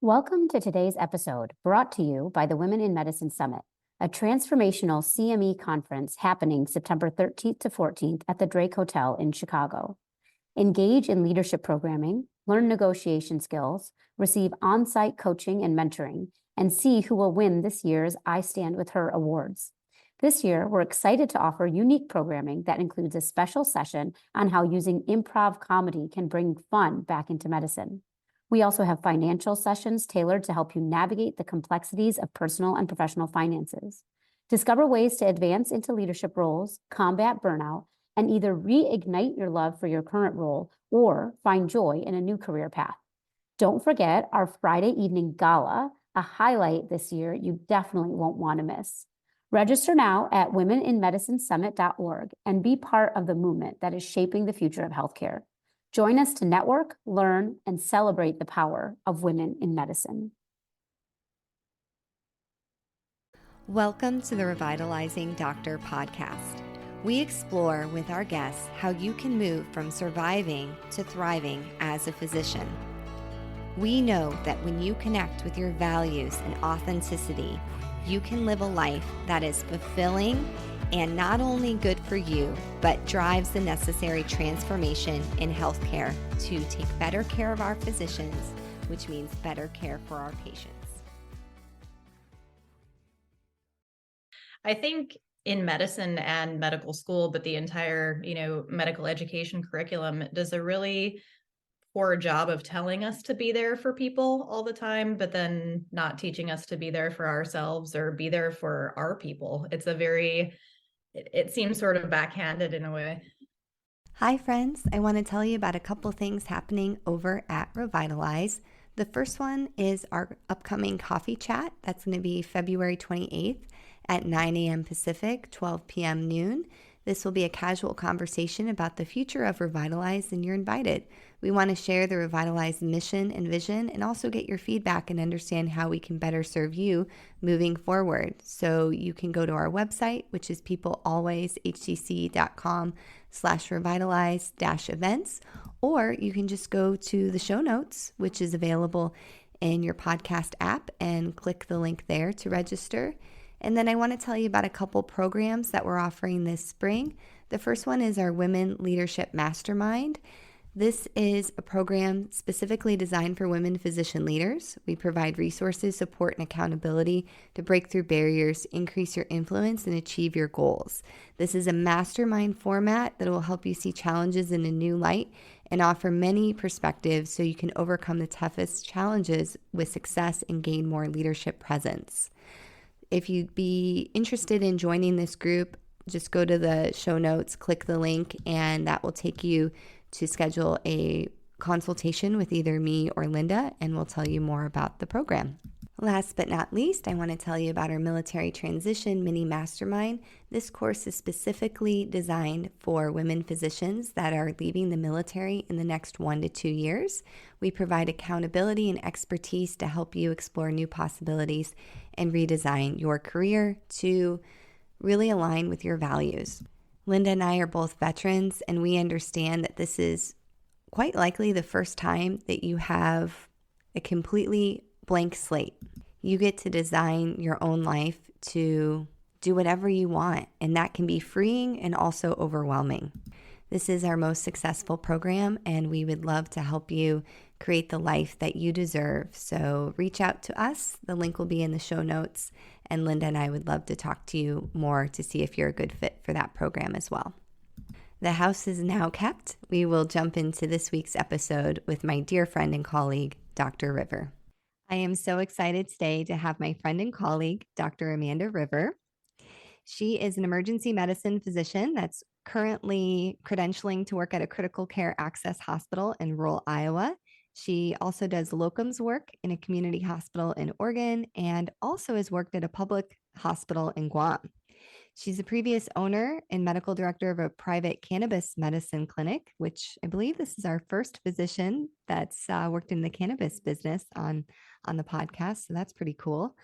Welcome to today's episode, brought to you by the Women in Medicine Summit, a transformational CME conference happening September 13th to 14th at the Drake Hotel in Chicago. Engage in leadership programming, learn negotiation skills, receive on-site coaching and mentoring, and see who will win this year's I Stand With Her awards. This year, we're excited to offer unique programming that includes a special session on how using improv comedy can bring fun back into medicine. We also have financial sessions tailored to help you navigate the complexities of personal and professional finances. Discover ways to advance into leadership roles, combat burnout, and either reignite your love for your current role or find joy in a new career path. Don't forget our Friday evening gala, a highlight this year you definitely won't want to miss. Register now at womeninmedicinesummit.org and be part of the movement that is shaping the future of healthcare. Join us to network, learn, and celebrate the power of women in medicine. Welcome to the Revitalizing Doctor podcast. We explore with our guests how you can move from surviving to thriving as a physician. We know that when you connect with your values and authenticity, you can live a life that is fulfilling and not only good for you, but drives the necessary transformation in healthcare to take better care of our physicians, which means better care for our patients. I think in medicine and medical school, but the entire, medical education curriculum does a really poor job of telling us to be there for people all the time, but then not teaching us to be there for ourselves or be there for our people. It seems sort of backhanded in a way. Hi friends, I want to tell you about a couple things happening over at Revitalize. The first one is our upcoming coffee chat. That's going to be February 28th at 9 a.m. Pacific, 12 p.m. noon. This will be a casual conversation about the future of Revitalize, and you're invited. We want to share the Revitalize mission and vision and also get your feedback and understand how we can better serve you moving forward. So you can go to our website, which is peoplealwayshtcc.com/revitalize-events, or you can just go to the show notes, which is available in your podcast app, and click the link there to register. And then I want to tell you about a couple programs that we're offering this spring. The first one is our Women Leadership Mastermind. This is a program specifically designed for women physician leaders. We provide resources, support, and accountability to break through barriers, increase your influence, and achieve your goals. This is a mastermind format that will help you see challenges in a new light and offer many perspectives so you can overcome the toughest challenges with success and gain more leadership presence. If you'd be interested in joining this group, just go to the show notes, click the link, and that will take you to schedule a consultation with either me or Linda, and we'll tell you more about the program. Last but not least, I want to tell you about our Military Transition Mini Mastermind. This course is specifically designed for women physicians that are leaving the military in the next 1 to 2 years. We provide accountability and expertise to help you explore new possibilities and redesign your career to really align with your values. Linda and I are both veterans, and we understand that this is quite likely the first time that you have a completely blank slate. You get to design your own life to do whatever you want, and that can be freeing and also overwhelming. This is our most successful program, and we would love to help you create the life that you deserve. So reach out to us. The link will be in the show notes, and Linda and I would love to talk to you more to see if you're a good fit for that program as well. The house is now kept. We will jump into this week's episode with my dear friend and colleague, Dr. River. I am so excited today to have my friend and colleague, Dr. Amanda River. She is an emergency medicine physician that's currently credentialing to work at a critical care access hospital in rural Iowa. She also does locums work in a community hospital in Oregon and also has worked at a public hospital in Guam. She's the previous owner and medical director of a private cannabis medicine clinic, which I believe this is our first physician that's worked in the cannabis business on the podcast. So that's pretty cool.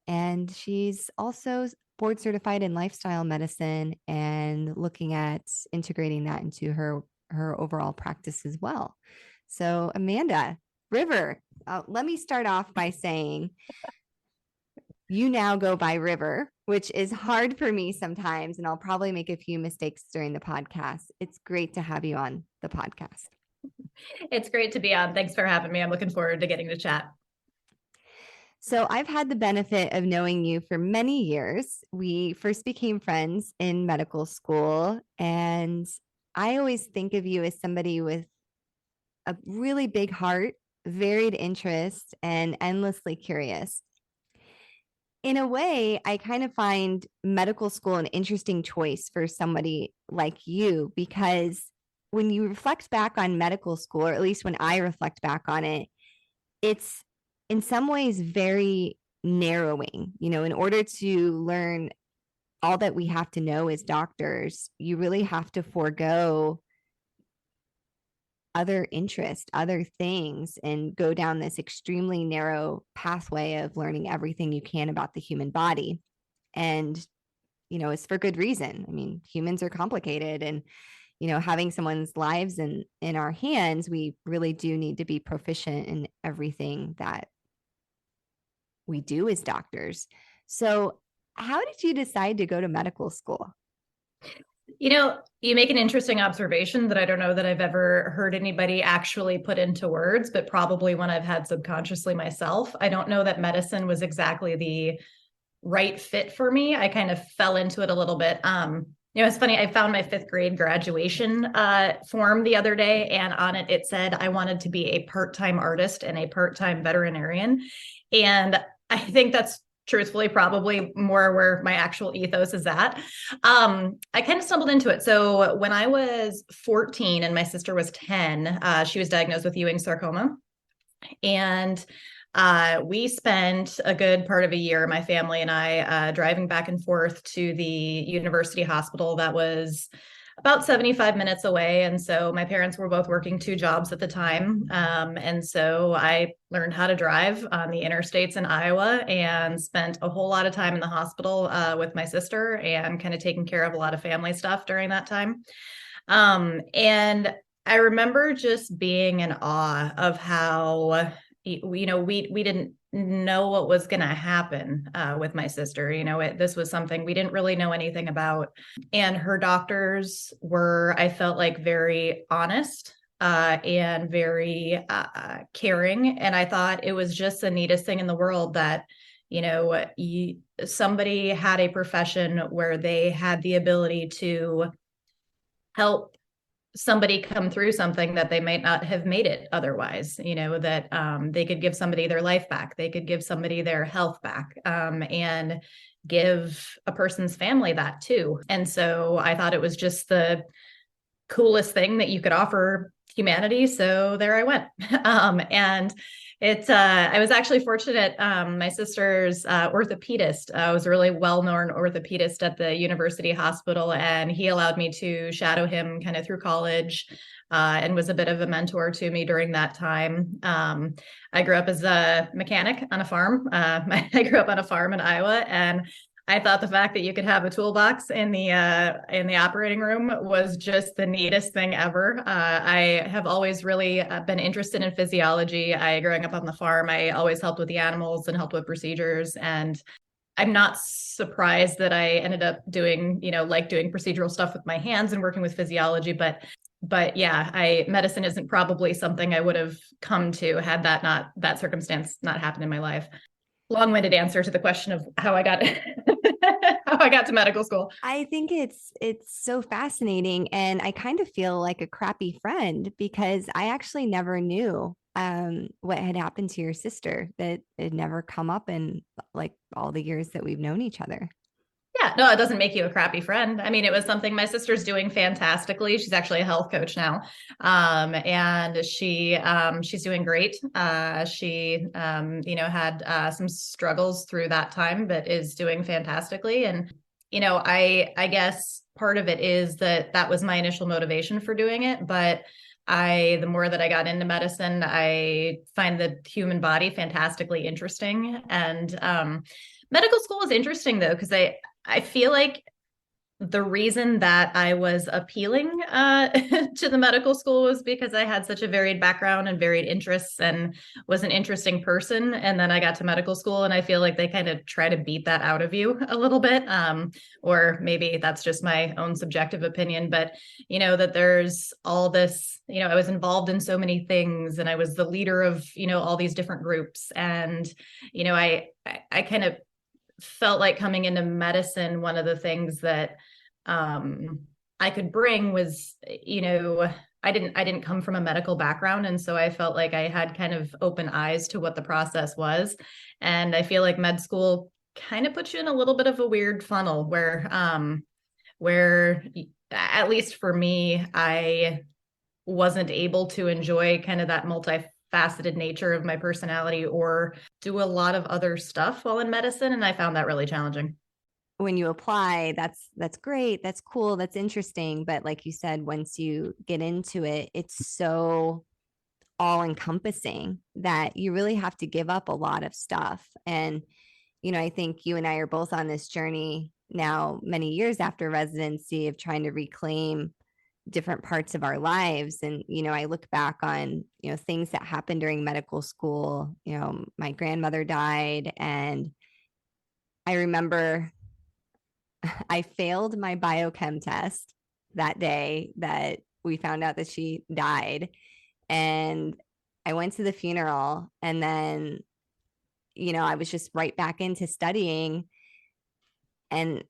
And she's also board certified in lifestyle medicine and looking at integrating that into her overall practice as well. So Amanda, River, let me start off by saying you now go by River, which is hard for me sometimes, and I'll probably make a few mistakes during the podcast. It's great to have you on the podcast. It's great to be on. Thanks for having me. I'm looking forward to getting to chat. So I've had the benefit of knowing you for many years. We first became friends in medical school, and I always think of you as somebody with a really big heart, varied interests, and endlessly curious. In a way, I kind of find medical school an interesting choice for somebody like you, because when you reflect back on medical school, or at least when I reflect back on it, it's in some ways very narrowing. You know, in order to learn all that we have to know as doctors, you really have to forego other interests, other things, and go down this extremely narrow pathway of learning everything you can about the human body. And, you know, it's for good reason. I mean, humans are complicated, and, you know, having someone's lives in our hands, we really do need to be proficient in everything that we do as doctors. So how did you decide to go to medical school? You know, you make an interesting observation that I don't know that I've ever heard anybody actually put into words, but probably one I've had subconsciously myself. I don't know that medicine was exactly the right fit for me. I kind of fell into it a little bit. It's funny. I found my 5th grade graduation form the other day, and on it, it said I wanted to be a part-time artist and a part-time veterinarian. And I think that's truthfully probably more where my actual ethos is at. I kind of stumbled into it. So when I was 14 and my sister was 10, she was diagnosed with Ewing sarcoma. And we spent a good part of a year, my family and I, driving back and forth to the university hospital that was about 75 minutes away. And so my parents were both working 2 jobs at the time. And so I learned how to drive on the interstates in Iowa and spent a whole lot of time in the hospital with my sister and kind of taking care of a lot of family stuff during that time. And I remember just being in awe of how, we didn't know what was going to happen with my sister. This was something we didn't really know anything about. And her doctors were, I felt like, very honest and very caring. And I thought it was just the neatest thing in the world that, somebody had a profession where they had the ability to help somebody come through something that they might not have made it otherwise, that they could give somebody their life back. They could give somebody their health back, and give a person's family that too. And so I thought it was just the coolest thing that you could offer humanity. So there I went. And I was actually fortunate. My sister's orthopedist was a really well-known orthopedist at the university hospital, and he allowed me to shadow him kind of through college, and was a bit of a mentor to me during that time. I grew up as a mechanic on a farm. I grew up on a farm in Iowa, and I thought the fact that you could have a toolbox in the operating room was just the neatest thing ever. I have always really been interested in physiology. Growing up on the farm, I always helped with the animals and helped with procedures. And I'm not surprised that I ended up doing procedural stuff with my hands and working with physiology. But yeah, medicine isn't probably something I would have come to had that circumstance not happened in my life. Long-winded answer to the question of how I got to medical school. I think it's so fascinating, and I kind of feel like a crappy friend because I actually never knew what had happened to your sister, that it never come up in like all the years that we've known each other. Yeah, no, it doesn't make you a crappy friend. I mean, it was something my sister's doing fantastically. She's actually a health coach now. And she's doing great. She had some struggles through that time, but is doing fantastically. And, I guess part of it is that was my initial motivation for doing it. But the more that I got into medicine, I find the human body fantastically interesting. And medical school is interesting though, because I feel like the reason that I was appealing to the medical school was because I had such a varied background and varied interests and was an interesting person. And then I got to medical school, and I feel like they kind of try to beat that out of you a little bit. Or maybe that's just my own subjective opinion, but that there's all this, I was involved in so many things, and I was the leader of, all these different groups. And, I kind of felt like coming into medicine, one of the things that I could bring was, I didn't come from a medical background. And so I felt like I had kind of open eyes to what the process was. And I feel like med school kind of puts you in a little bit of a weird funnel where at least for me, I wasn't able to enjoy kind of that multifaceted nature of my personality or do a lot of other stuff while in medicine. And I found that really challenging. When you apply, that's great, that's cool, that's interesting, but like you said, once you get into it, it's so all encompassing that you really have to give up a lot of stuff. And I think you and I are both on this journey now, many years after residency, of trying to reclaim different parts of our lives. And I look back on things that happened during medical school. My grandmother died, and I remember I failed my biochem test that day that we found out that she died. And I went to the funeral, and then, I was just right back into studying and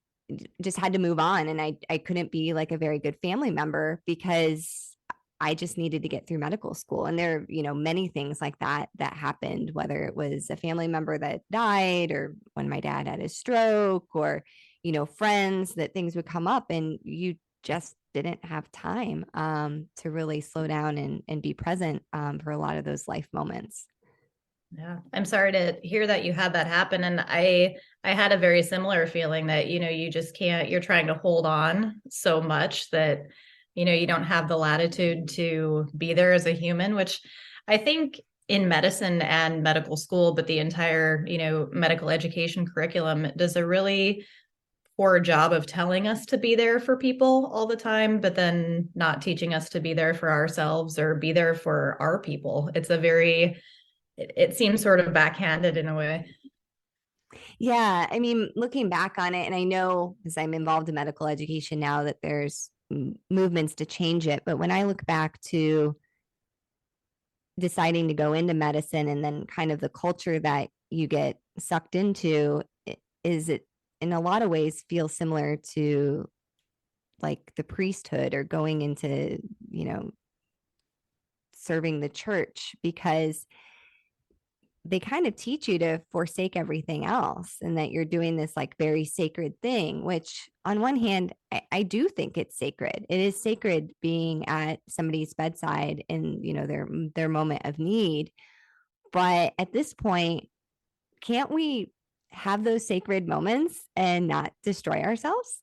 just had to move on. And I couldn't be like a very good family member because I just needed to get through medical school. And there are, many things like that happened, whether it was a family member that died, or when my dad had a stroke, or, friends, that things would come up, and you just didn't have time to really slow down and be present for a lot of those life moments. Yeah, I'm sorry to hear that you had that happen. And I had a very similar feeling that, you just can't, you're trying to hold on so much that, you don't have the latitude to be there as a human, which I think in medicine and medical school, but the entire, medical education curriculum does a really poor job of telling us to be there for people all the time, but then not teaching us to be there for ourselves or be there for our people. It's a very, it seems sort of backhanded in a way. Yeah. I mean, looking back on it, and I know because I'm involved in medical education now that there's movements to change it. But when I look back to deciding to go into medicine, and then kind of the culture that you get sucked into, is it in a lot of ways feels similar to like the priesthood, or going into, serving the church, because they kind of teach you to forsake everything else, and that you're doing this like very sacred thing, which on one hand, I do think it's sacred. It is sacred being at somebody's bedside in, their moment of need. But at this point, can't we have those sacred moments and not destroy ourselves?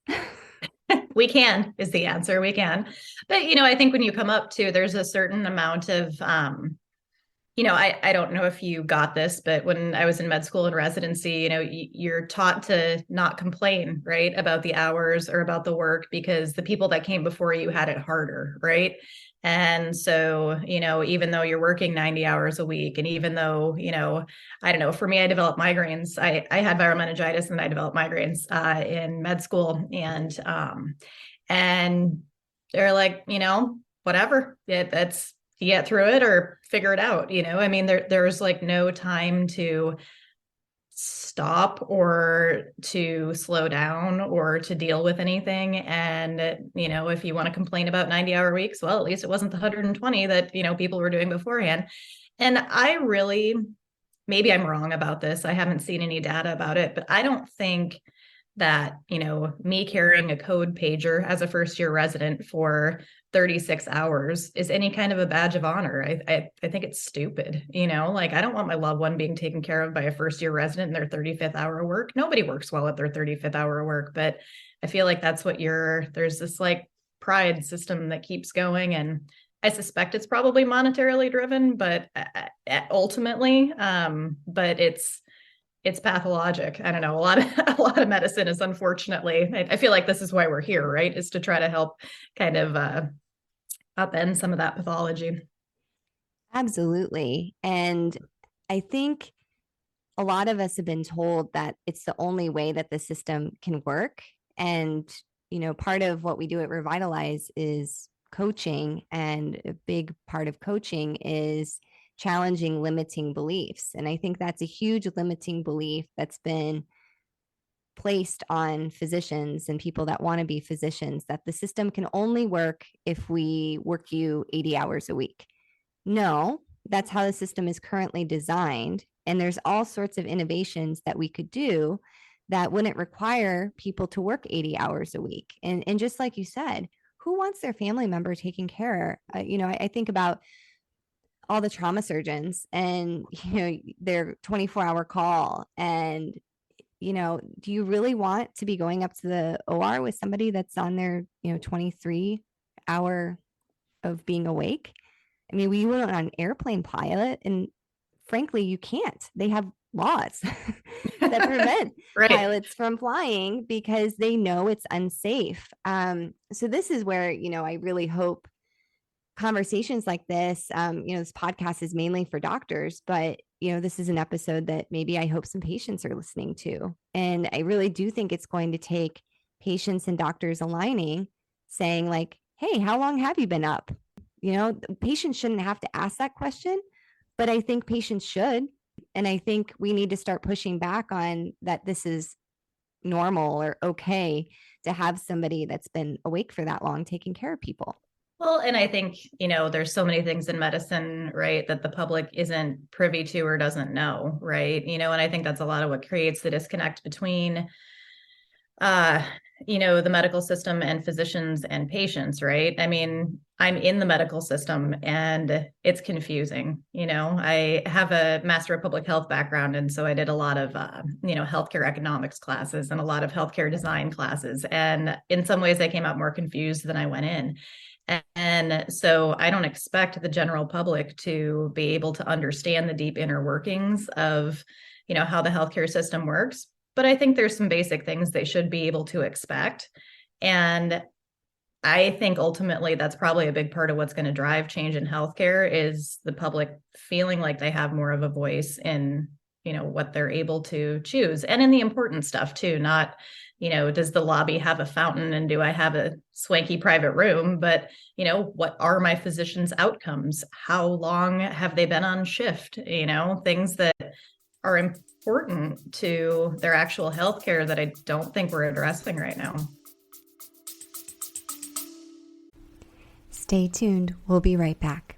We can, is the answer. We can. But, I think when you come up to, there's a certain amount of, I don't know if you got this, but when I was in med school and residency, you're taught to not complain, right, about the hours or about the work, because the people that came before you had it harder, right? And so, even though you're working 90 hours a week, and even though, I don't know, for me, I developed migraines. I had viral meningitis, and I developed migraines in med school. And they're like, whatever, that's, you get through it or figure it out. I mean, there's like no time to stop or to slow down or to deal with anything. And, if you want to complain about 90-hour weeks, well, at least it wasn't the 120 that, people were doing beforehand. And I really, maybe I'm wrong about this. I haven't seen any data about it, but I don't think that, me carrying a code pager as a first year resident for 36 hours is any kind of a badge of honor. I think it's stupid, like I don't want my loved one being taken care of by a first year resident in their 35th hour of work. Nobody works well at their 35th hour of work, but I feel like that's what there's this like pride system that keeps going. And I suspect it's probably monetarily driven, but ultimately, but it's pathologic. I don't know. A lot of medicine is, unfortunately, I feel like this is why we're here, right? Is to try to help kind of upend some of that pathology. Absolutely. And I think a lot of us have been told that it's the only way that the system can work. And, part of what we do at Revitalize is coaching. And a big part of coaching is challenging limiting beliefs. And I think that's a huge limiting belief that's been placed on physicians and people that want to be physicians, that the system can only work if we work you 80 hours a week. No, that's how the system is currently designed. And there's all sorts of innovations that we could do that wouldn't require people to work 80 hours a week. And just like you said, who wants their family member taking care? I think about all the trauma surgeons and, their 24-hour call. And, do you really want to be going up to the OR with somebody that's on their, 23-hour of being awake? I mean, we went on an airplane pilot, and frankly, you can't. They have laws that prevent Right. pilots from flying because they know it's unsafe. So this is where, I really hope conversations like this, this podcast is mainly for doctors, but, this is an episode that maybe I hope some patients are listening to. And I really do think it's going to take patients and doctors aligning, saying like, hey, how long have you been up? Patients shouldn't have to ask that question, but I think patients should. And I think we need to start pushing back on that. This is normal or okay to have somebody that's been awake for that long taking care of people. Well, and I think, there's so many things in medicine, right, that the public isn't privy to or doesn't know, right? And I think that's a lot of what creates the disconnect between the medical system and physicians and patients, right? I mean, I'm in the medical system and it's confusing. I have a Master of Public Health background. And so I did a lot of, healthcare economics classes and a lot of healthcare design classes. And in some ways I came out more confused than I went in. And so I don't expect the general public to be able to understand the deep inner workings of, how the healthcare system works. But I think there's some basic things they should be able to expect. And I think ultimately that's probably a big part of what's going to drive change in healthcare is the public feeling like they have more of a voice in, what they're able to choose and in the important stuff too, not, does the lobby have a fountain and do I have a swanky private room? But, what are my physicians' outcomes? How long have they been on shift? Things that are important to their actual healthcare that I don't think we're addressing right now. Stay tuned. We'll be right back.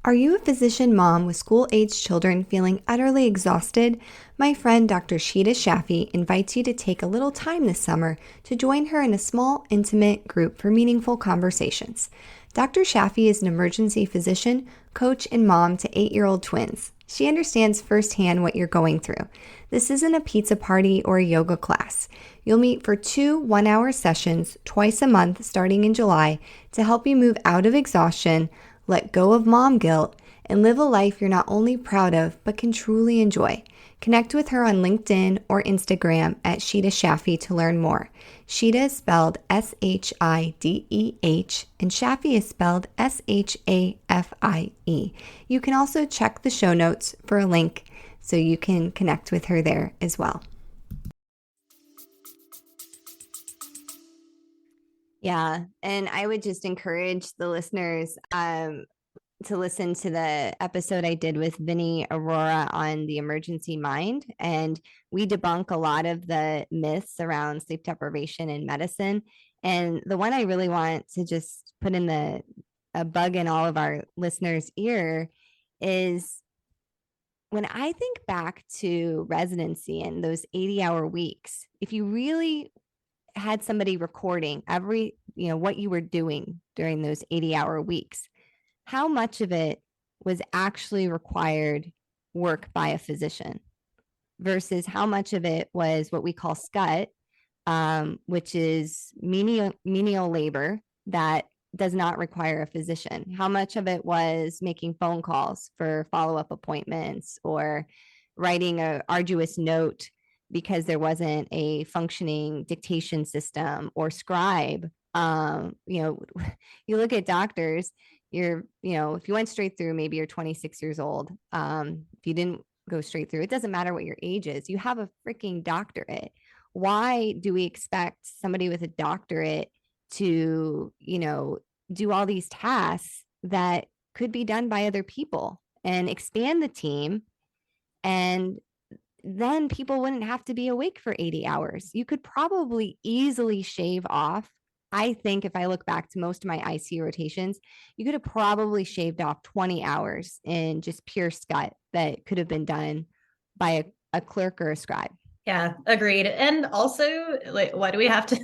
Are you a physician mom with school-aged children feeling utterly exhausted? My friend Dr. Sheeta Shaffi invites you to take a little time this summer to join her in a small, intimate group for meaningful conversations. Dr. Shaffi is an emergency physician, coach, and mom to 8-year-old twins. She understands firsthand what you're going through. This isn't a pizza party or a yoga class. You'll meet for 2 one-hour sessions twice a month starting in July to help you move out of exhaustion, let go of mom guilt, and live a life you're not only proud of, but can truly enjoy. Connect with her on LinkedIn or Instagram at Sheeta Shaffi to learn more. Sheeta is spelled Shideh, and Shaffi is spelled Shafie. You can also check the show notes for a link so you can connect with her there as well. Yeah, and I would just encourage the listeners to listen to the episode I did with Vinny Aurora on the emergency mind. And we debunk a lot of the myths around sleep deprivation in medicine. And the one I really want to just put in a bug in all of our listeners' ear is when I think back to residency and those 80-hour weeks, if you really had somebody recording every, what you were doing during those 80-hour weeks, how much of it was actually required work by a physician versus how much of it was what we call SCUT, which is menial labor that does not require a physician. How much of it was making phone calls for follow-up appointments or writing a arduous note because there wasn't a functioning dictation system or scribe. You look at doctors, if you went straight through, maybe you're 26 years old. If you didn't go straight through, it doesn't matter what your age is. You have a freaking doctorate. Why do we expect somebody with a doctorate to, do all these tasks that could be done by other people and expand the team? And then people wouldn't have to be awake for 80 hours. You could probably easily shave off. I think if I look back to most of my ICU rotations, you could have probably shaved off 20 hours in just pure scut that could have been done by a clerk or a scribe. Yeah, agreed. And also, like, why do we have to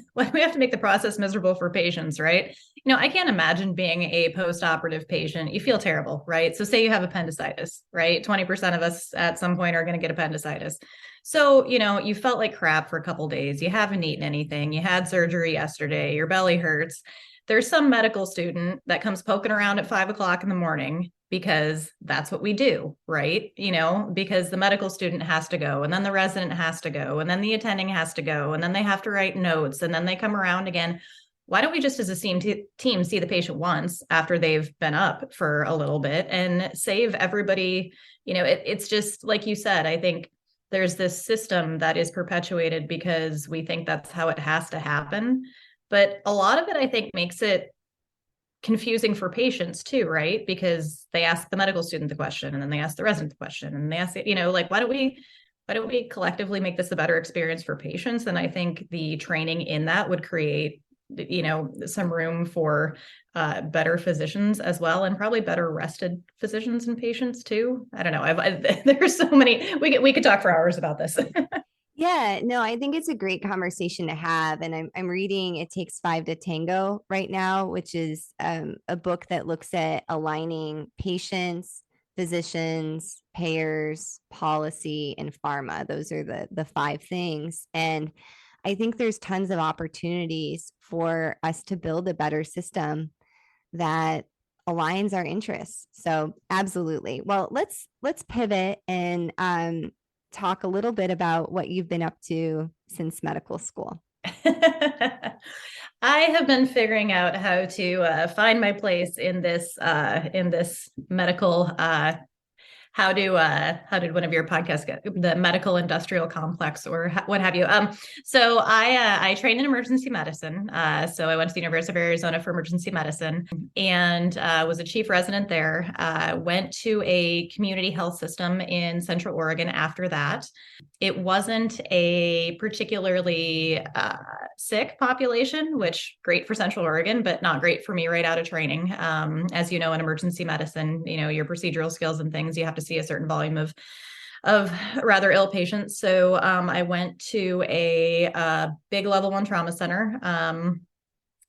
make the process miserable for patients, right? I can't imagine being a post-operative patient. You feel terrible, right? So say you have appendicitis, right? 20% of us at some point are going to get appendicitis. So, you felt like crap for a couple of days. You haven't eaten anything. You had surgery yesterday. Your belly hurts. There's some medical student that comes poking around at 5 o'clock in the morning because that's what we do, right? Because the medical student has to go, and then the resident has to go, and then the attending has to go, and then they have to write notes, and then they come around again. Why don't we just as a team see the patient once after they've been up for a little bit and save everybody? It's just like you said, I think there's this system that is perpetuated because we think that's how it has to happen. But a lot of it, I think, makes it confusing for patients too, right? Because they ask the medical student the question, and then they ask the resident the question, and they ask, why don't we collectively make this a better experience for patients? And I think the training in that would create, some room for better physicians as well, and probably better rested physicians and patients too. I don't know. There's so many. We could talk for hours about this. Yeah, no, I think it's a great conversation to have. And I'm reading It Takes Five to Tango right now, which is a book that looks at aligning patients, physicians, payers, policy, and pharma. Those are the five things. And I think there's tons of opportunities for us to build a better system that aligns our interests. So absolutely. Well, let's pivot and talk a little bit about what you've been up to since medical school. I have been figuring out how to find my place in this medical. How did one of your podcasts get the medical industrial complex or what have you? So I trained in emergency medicine. So I went to the University of Arizona for emergency medicine and was a chief resident there. Went to a community health system in Central Oregon after that. It wasn't a particularly sick population, which great for Central Oregon, but not great for me right out of training. As you know, in emergency medicine, your procedural skills and things, you have to see a certain volume of rather ill patients. So I went to a big level 1 trauma center,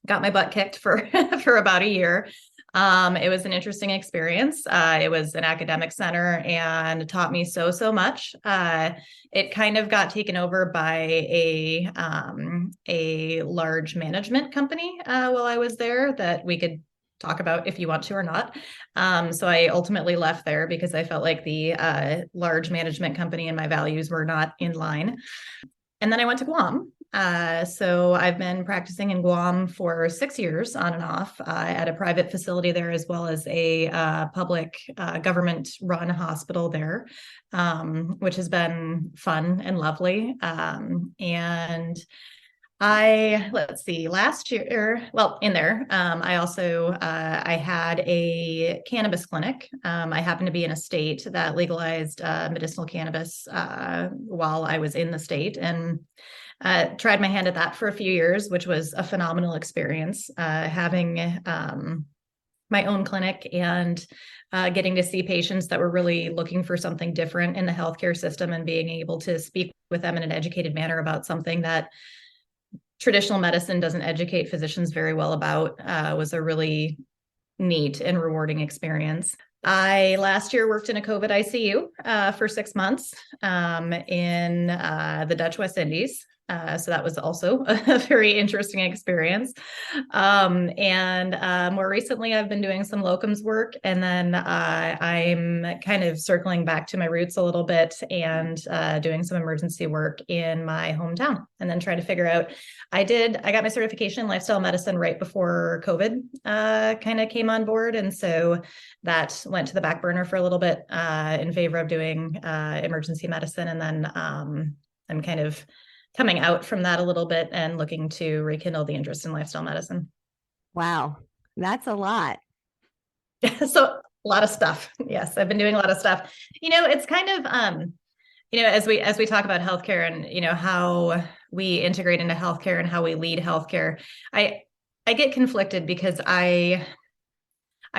got my butt kicked for about a year. It was an interesting experience. It was an academic center and taught me so much. It kind of got taken over by a large management company while I was there that we could talk about if you want to or not. So I ultimately left there because I felt like the large management company and my values were not in line. And then I went to Guam. So I've been practicing in Guam for 6 years on and off at a private facility there, as well as a public government-run hospital there, which has been fun and lovely. And let's see, last year, well, in there, I also, I had a cannabis clinic. I happened to be in a state that legalized medicinal cannabis while I was in the state, and tried my hand at that for a few years, which was a phenomenal experience, having my own clinic and getting to see patients that were really looking for something different in the healthcare system and being able to speak with them in an educated manner about something that traditional medicine doesn't educate physicians very well about, was a really neat and rewarding experience. I last year worked in a COVID ICU for 6 months in the Dutch West Indies. So that was also a very interesting experience. And more recently, I've been doing some locums work, and then I'm kind of circling back to my roots a little bit and doing some emergency work in my hometown, and then trying to figure out. I got my certification in lifestyle medicine right before COVID kind of came on board, and so that went to the back burner for a little bit in favor of doing emergency medicine, and then I'm kind of coming out from that a little bit and looking to rekindle the interest in lifestyle medicine. Wow, that's a lot. So a lot of stuff. Yes, I've been doing a lot of stuff. It's kind of as we talk about healthcare and how we integrate into healthcare and how we lead healthcare, I get conflicted because I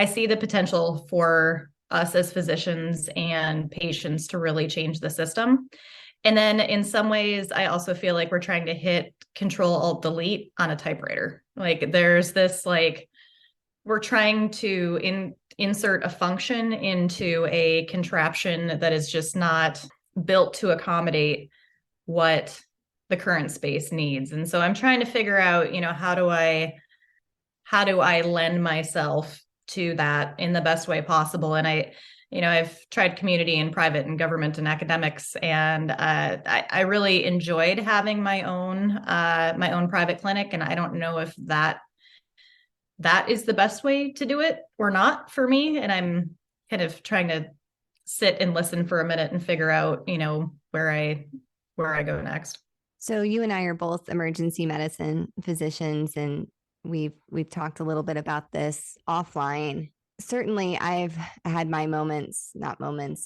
see the potential for us as physicians and patients to really change the system. And then in some ways, I also feel like we're trying to hit Control Alt Delete on a typewriter. Like there's this we're trying to insert a function into a contraption that is just not built to accommodate what the current space needs. And so I'm trying to figure out, how do I lend myself to that in the best way possible? And I've tried community and private and government and academics, and I really enjoyed having my own private clinic. And I don't know if that is the best way to do it or not for me. And I'm kind of trying to sit and listen for a minute and figure out, where I go next. So you and I are both emergency medicine physicians, and we've talked a little bit about this offline. Certainly I've had my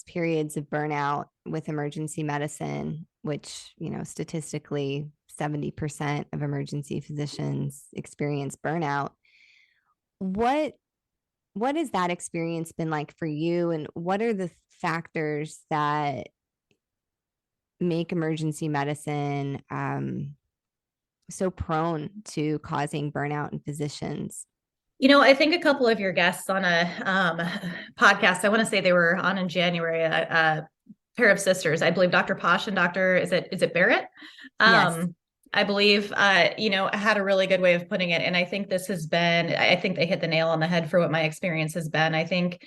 periods of burnout with emergency medicine, which, statistically 70% of emergency physicians experience burnout. What has that experience been like for you? And what are the factors that make emergency medicine so prone to causing burnout in physicians? I think a couple of your guests on a podcast, I want to say they were on in January, a pair of sisters, I believe Dr. Paasch and is it Barrett? Yes. I believe, had a really good way of putting it. And I think I think they hit the nail on the head for what my experience has been. I think,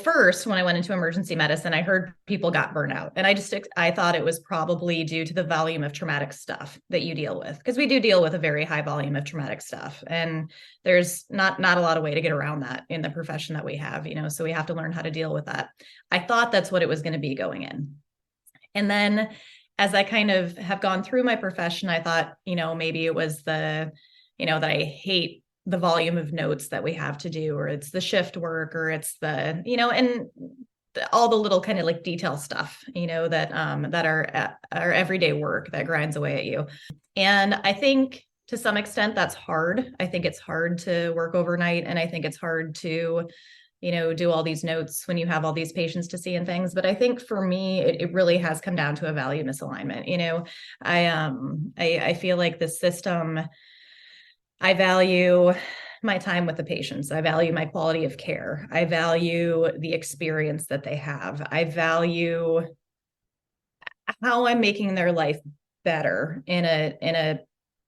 first, when I went into emergency medicine, I heard people got burnout. And I thought it was probably due to the volume of traumatic stuff that you deal with, because we do deal with a very high volume of traumatic stuff. And there's not a lot of way to get around that in the profession that we have, so we have to learn how to deal with that. I thought that's what it was going to be going in. And then as I kind of have gone through my profession, I thought, maybe it was that I hate the volume of notes that we have to do, or it's the shift work, or it's the, and all the little kind of like detail stuff, that are our everyday work that grinds away at you. And I think to some extent that's hard. I think it's hard to work overnight. And I think it's hard to, do all these notes when you have all these patients to see and things. But I think for me, it really has come down to a value misalignment. I feel like the system, I value my time with the patients. I value my quality of care. I value the experience that they have. I value how I'm making their life better in a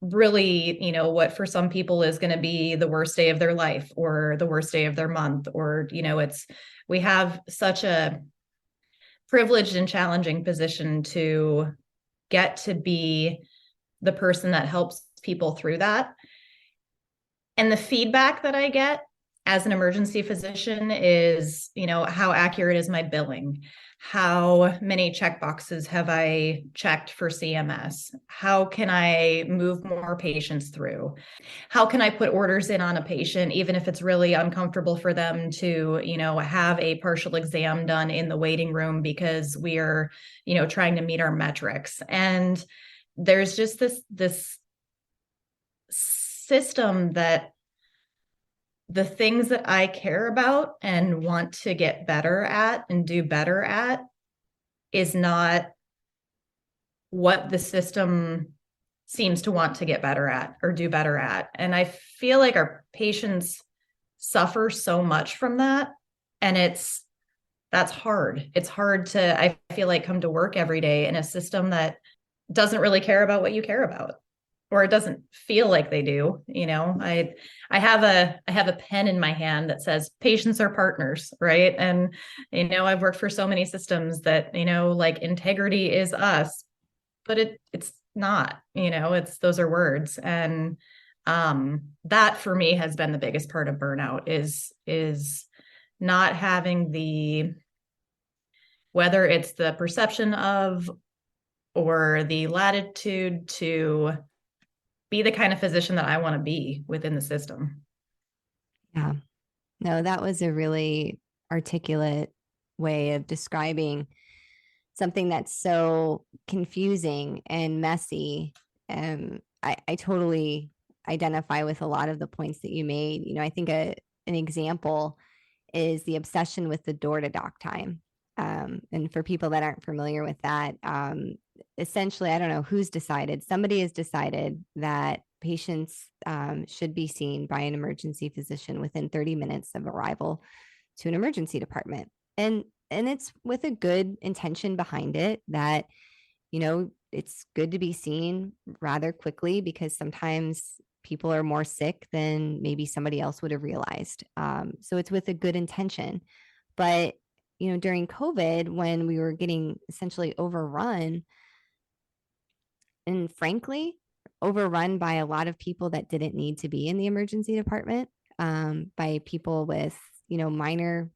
really, what for some people is going to be the worst day of their life or the worst day of their month, or, we have such a privileged and challenging position to get to be the person that helps people through that. And the feedback that I get as an emergency physician is, how accurate is my billing? How many checkboxes have I checked for CMS? How can I move more patients through? How can I put orders in on a patient, even if it's really uncomfortable for them to, have a partial exam done in the waiting room because we are, trying to meet our metrics? And there's just this system that the things that I care about and want to get better at and do better at is not what the system seems to want to get better at or do better at. And I feel like our patients suffer so much from that. And that's hard. It's hard to, I feel like, come to work every day in a system that doesn't really care about what you care about, or it doesn't feel like they do. I have a pen in my hand that says patients are partners, right? And I've worked for so many systems that like integrity is us, but it's not. It's those are words. And that for me has been the biggest part of burnout is not having the, whether it's the perception of or the latitude to be the kind of physician that I want to be within the system. Yeah. No, that was a really articulate way of describing something that's so confusing and messy. I totally identify with a lot of the points that you made. I think an example is the obsession with the door to doc time. And for people that aren't familiar with that, essentially, I don't know who's decided. Somebody has decided that patients should be seen by an emergency physician within 30 minutes of arrival to an emergency department. And it's with a good intention behind it that, it's good to be seen rather quickly because sometimes people are more sick than maybe somebody else would have realized. So it's with a good intention. But, during COVID, when we were getting essentially overrun, and frankly, overrun by a lot of people that didn't need to be in the emergency department, by people with, minor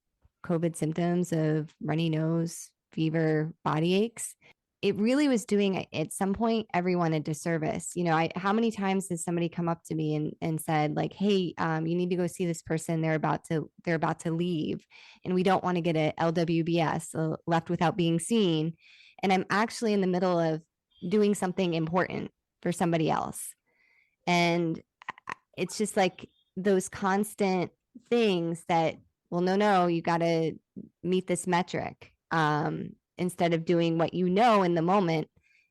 COVID symptoms of runny nose, fever, body aches. It really was doing at some point everyone a disservice. How many times has somebody come up to me and said like, hey, you need to go see this person. They're about to leave and we don't want to get a LWBS, left without being seen. And I'm actually in the middle of doing something important for somebody else. And it's just like those constant things that, well, no, you got to meet this metric, instead of doing what in the moment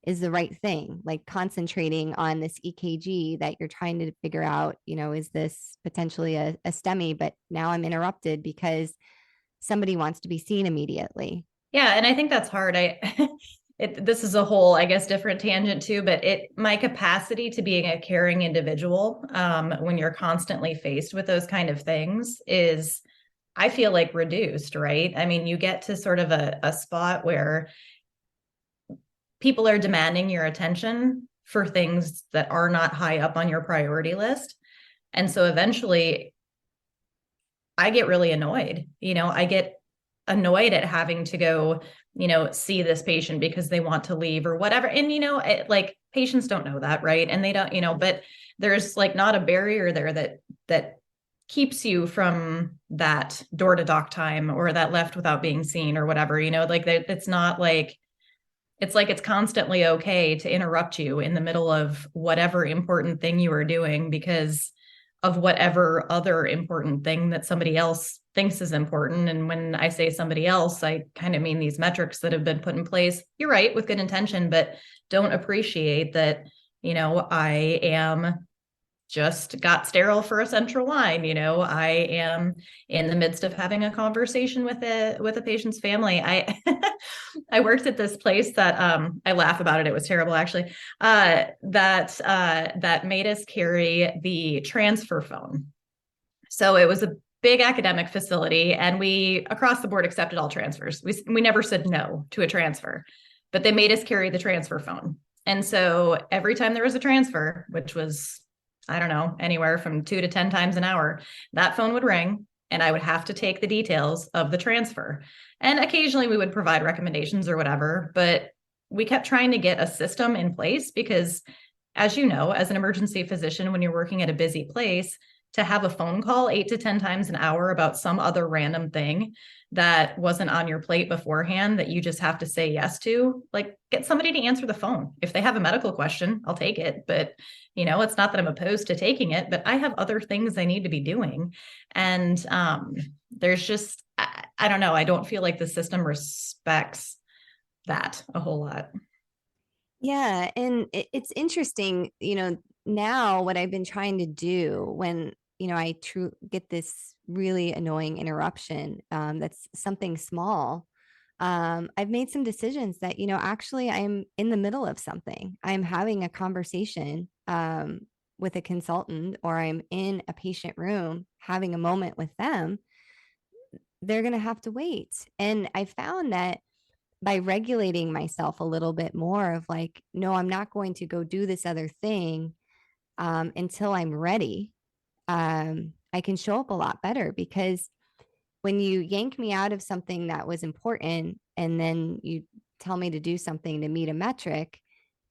is the right thing, like concentrating on this EKG that you're trying to figure out, is this potentially a STEMI, but now I'm interrupted because somebody wants to be seen immediately. Yeah, and I think that's hard. This is a whole, I guess, different tangent too, but my capacity to being a caring individual, when you're constantly faced with those kind of things is, I feel like, reduced, right? I mean, you get to sort of a spot where people are demanding your attention for things that are not high up on your priority list. And so eventually I get really annoyed. I get annoyed at having to go, see this patient because they want to leave or whatever. And, like patients don't know that, right? And they don't, but there's like not a barrier there that keeps you from that door to doc time or that left without being seen or whatever, like it's not like, it's constantly okay to interrupt you in the middle of whatever important thing you are doing because of whatever other important thing that somebody else thinks is important. And when I say somebody else, I kind of mean these metrics that have been put in place. You're right, with good intention, but don't appreciate that, I am just got sterile for a central line. I am in the midst of having a conversation with a patient's family. I worked at this place that I laugh about it. It was terrible, actually. That made us carry the transfer phone. So it was a big academic facility, and we across the board accepted all transfers. We never said no to a transfer, but they made us carry the transfer phone. And so every time there was a transfer, which was, I don't know, anywhere from 2 to 10 times an hour, that phone would ring and I would have to take the details of the transfer. And occasionally we would provide recommendations or whatever, but we kept trying to get a system in place because, as you know, as an emergency physician, when you're working at a busy place, to have a phone call 8 to 10 times an hour about some other random thing that wasn't on your plate beforehand that you just have to say yes to, like, get somebody to answer the phone. If they have a medical question, I'll take it. But, it's not that I'm opposed to taking it, but I have other things I need to be doing. And there's just, I don't know. I don't feel like the system respects that a whole lot. Yeah. And it's interesting, now what I've been trying to do when, I get this really annoying interruption, that's something small, I've made some decisions that, actually I'm in the middle of something. I'm having a conversation with a consultant, or I'm in a patient room having a moment with them. They're going to have to wait. And I found that by regulating myself a little bit more of like, no, I'm not going to go do this other thing until I'm ready. I can show up a lot better, because when you yank me out of something that was important and then you tell me to do something to meet a metric,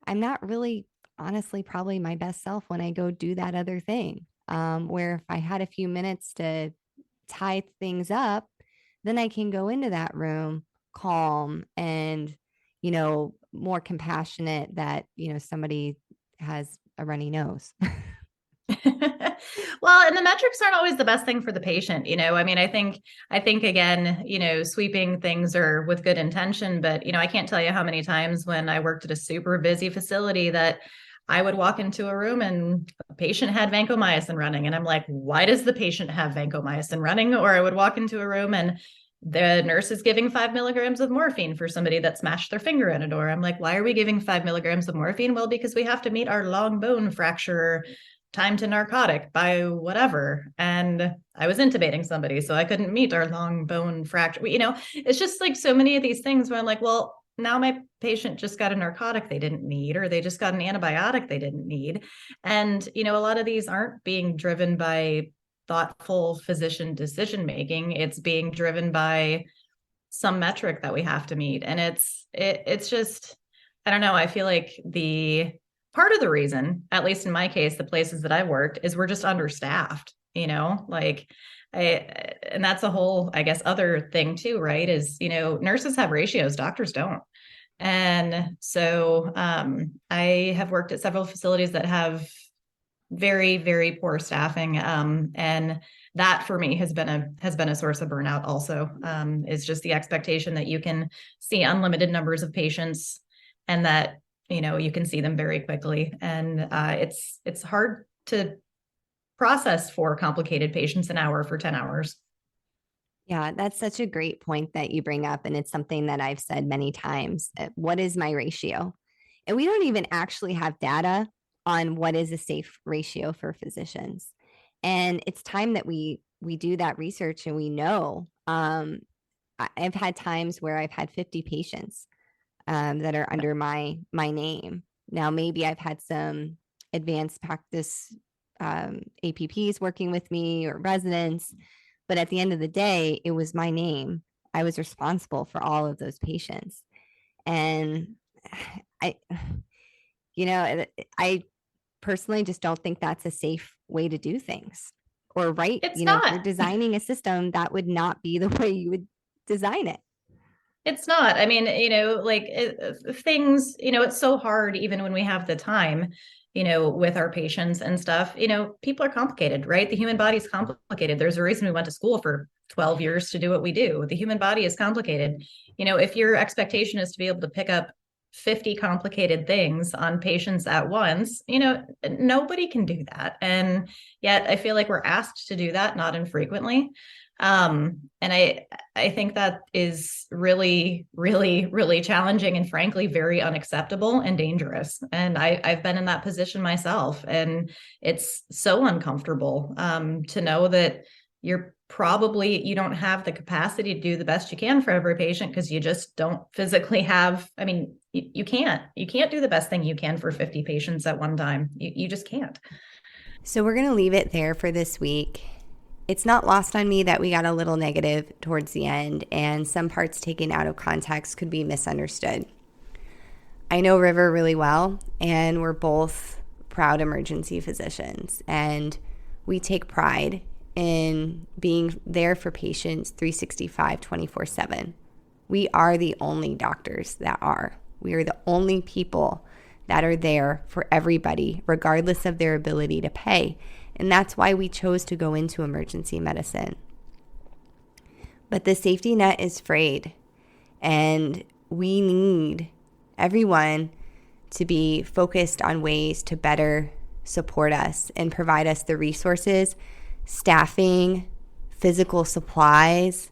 I'm not really, honestly, probably my best self when I go do that other thing. Where if I had a few minutes to tie things up, then I can go into that room calm and, more compassionate that, somebody has a runny nose. Well, and the metrics aren't always the best thing for the patient. I mean, I think again, sweeping things are with good intention, but, I can't tell you how many times when I worked at a super busy facility that I would walk into a room and a patient had vancomycin running. And I'm like, why does the patient have vancomycin running? Or I would walk into a room and the nurse is giving 5 milligrams of morphine for somebody that smashed their finger in a door. I'm like, why are we giving 5 milligrams of morphine? Well, because we have to meet our long bone fracture time to narcotic by whatever. And I was intubating somebody, so I couldn't meet our long bone fracture. It's just like so many of these things where I'm like, well, now my patient just got a narcotic they didn't need, or they just got an antibiotic they didn't need. And, a lot of these aren't being driven by thoughtful physician decision making. It's being driven by some metric that we have to meet. And it's just, I don't know. I feel like the part of the reason, at least in my case, the places that I've worked, is we're just understaffed, like and that's a whole, I guess, other thing too, right? Is, nurses have ratios, doctors don't. And so I have worked at several facilities that have very, very poor staffing. And that for me has been a source of burnout also, is just the expectation that you can see unlimited numbers of patients and that, you can see them very quickly. And it's hard to process 4 complicated patients an hour for 10 hours. Yeah, that's such a great point that you bring up. And it's something that I've said many times. What is my ratio? And we don't even actually have data on what is a safe ratio for physicians. And it's time that we do that research, and we know. I've had times where I've had 50 patients that are under my name. Now, maybe I've had some advanced practice APPs working with me, or residents, but at the end of the day, it was my name. I was responsible for all of those patients. And I personally just don't think that's a safe way to do things, or right. It's If not. you're designing a system, that would not be the way you would design it. It's not. I mean, things, it's so hard even when we have the time, with our patients and stuff. People are complicated, right? The human body is complicated. There's a reason we went to school for 12 years to do what we do. The human body is complicated. If your expectation is to be able to pick up 50 complicated things on patients at once, nobody can do that. And yet I feel like we're asked to do that not infrequently. And I think that is really, really, really challenging, and frankly, very unacceptable and dangerous. And I've been in that position myself, and it's so uncomfortable, to know that you don't have the capacity to do the best you can for every patient, because you just don't physically have, I mean, you can't do the best thing you can for 50 patients at one time. You just can't. So we're going to leave it there for this week. It's not lost on me that we got a little negative towards the end, and some parts taken out of context could be misunderstood. I know River really well, and we're both proud emergency physicians, and we take pride in being there for patients 365, 24/7. We are the only doctors that are. We are the only people that are there for everybody, regardless of their ability to pay. And that's why we chose to go into emergency medicine. But the safety net is frayed, and we need everyone to be focused on ways to better support us and provide us the resources, staffing, physical supplies,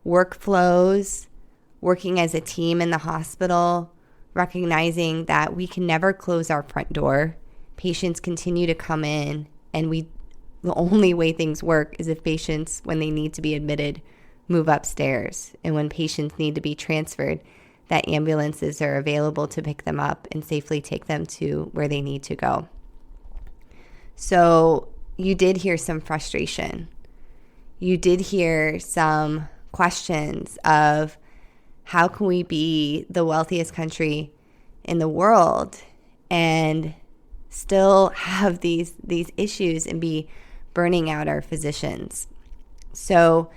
workflows, working as a team in the hospital, recognizing that we can never close our front door. Patients continue to come in, and the only way things work is if patients, when they need to be admitted, move upstairs. And when patients need to be transferred, that ambulances are available to pick them up and safely take them to where they need to go. So you did hear some frustration. You did hear some questions of how can we be the wealthiest country in the world and still have these issues and be burning out our physicians. So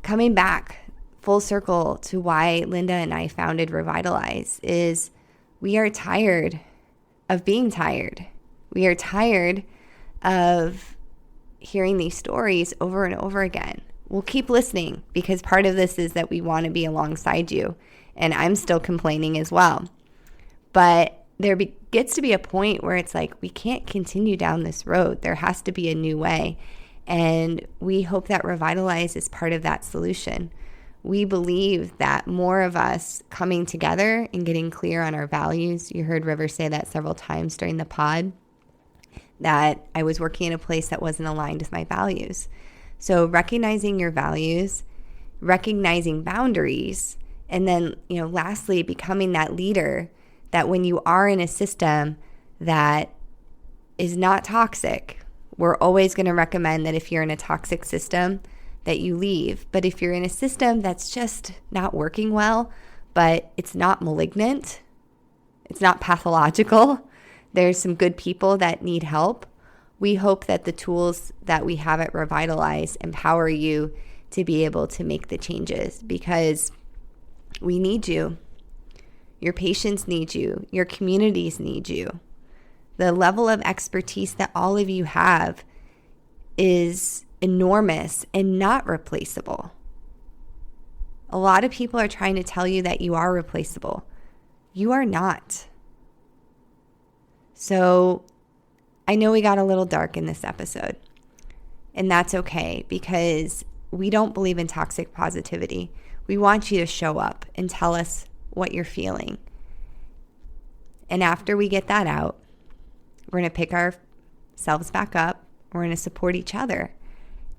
coming back full circle to why Linda and I founded Revitalize is we are tired of being tired. We are tired of hearing these stories over and over again. We'll keep listening because part of this is that we want to be alongside you. And I'm still complaining as well. But there gets to be a point where it's like, we can't continue down this road. There has to be a new way. And we hope that Revitalize is part of that solution. We believe that more of us coming together and getting clear on our values. You heard River say that several times during the pod, that I was working in a place that wasn't aligned with my values. So recognizing your values, recognizing boundaries, and then, lastly, becoming that leader that when you are in a system that is not toxic, we're always going to recommend that if you're in a toxic system, that you leave. But if you're in a system that's just not working well, but it's not malignant, it's not pathological, there's some good people that need help, we hope that the tools that we have at Revitalize empower you to be able to make the changes, because we need you. Your patients need you. Your communities need you. The level of expertise that all of you have is enormous and not replaceable. A lot of people are trying to tell you that you are replaceable. You are not. So I know we got a little dark in this episode, and that's okay because we don't believe in toxic positivity. We want you to show up and tell us what you're feeling. And after we get that out, we're going to pick ourselves back up. We're going to support each other.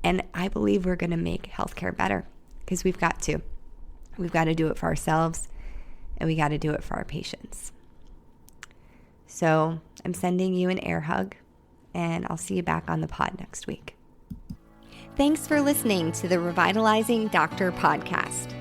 And I believe we're going to make healthcare better because we've got to. We've got to do it for ourselves, and we got to do it for our patients. So I'm sending you an air hug, and I'll see you back on the pod next week. Thanks for listening to the Revitalizing Doctor podcast.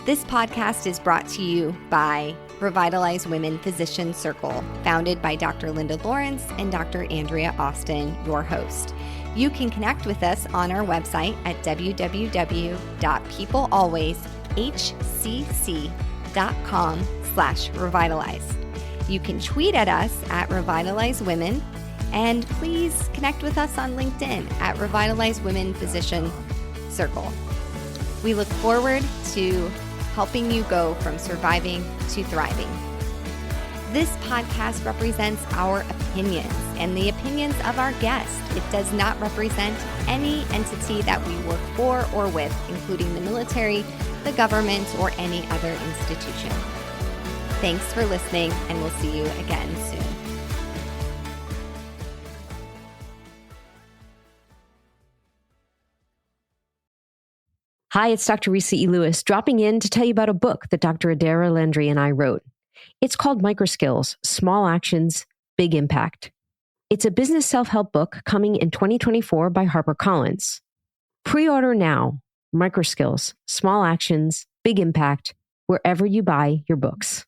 This podcast is brought to you by Revitalize Women Physician Circle, founded by Dr. Linda Lawrence and Dr. Andrea Austin, your host. You can connect with us on our website at www.peoplealwayshcc.com/revitalize. You can tweet at us at Revitalize Women, and please connect with us on LinkedIn at Revitalize Women Physician Circle. We look forward to helping you go from surviving to thriving. This podcast represents our opinions and the opinions of our guests. It does not represent any entity that we work for or with, including the military, the government, or any other institution. Thanks for listening, and we'll see you again soon. Hi, it's Dr. Risa E. Lewis, dropping in to tell you about a book that Dr. Adara Landry and I wrote. It's called Microskills, Small Actions, Big Impact. It's a business self-help book coming in 2024 by HarperCollins. Pre-order now. Microskills, Small Actions, Big Impact, wherever you buy your books.